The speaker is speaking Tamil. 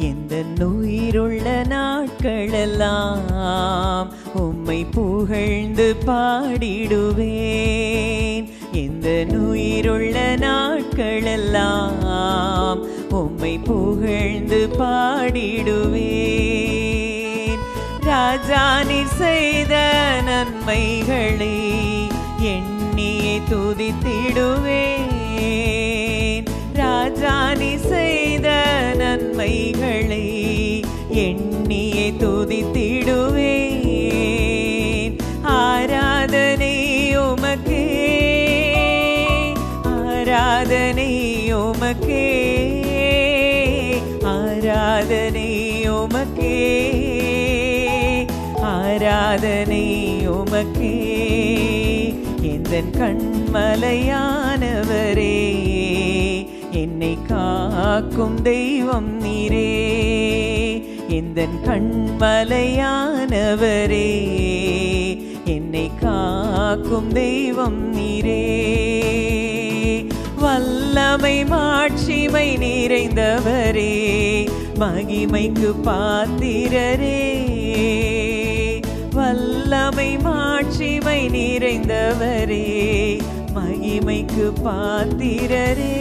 எந்த உயிருள்ள நாட்களெல்லாம் உம்மை புகழ்ந்து பாடிடுவேன். எந்த உயிருள்ள நாட்களெல்லாம் உம்மை புகழ்ந்து பாடிடுவேன். ராஜா நீர் செய்த நன்மைகளை எண்ணியே துதித்திடுவேன். ராஜா நீர் செய்த நன்மைகளை எண்ணியே துதித்திடுவேன். ஆராதனை உமக்கே, ஆராதனை உமக்கே, ஆராதனை உமக்கே, ஆராதனை உமக்கே. எந்தன் கண்மலையானவரே, என்னை காக்கும் தெய்வம் நீரே. எந்தன் கண்மலையானவரே, என்னை காக்கும் தெய்வம் நீரே. வல்லமை மாட்சிமை நிறைந்தவரே, மகிமைக்கு பாத்திரரே. வல்லமை மாட்சிமை நிறைந்தவரே, மகிமைக்கு பாத்திரரே.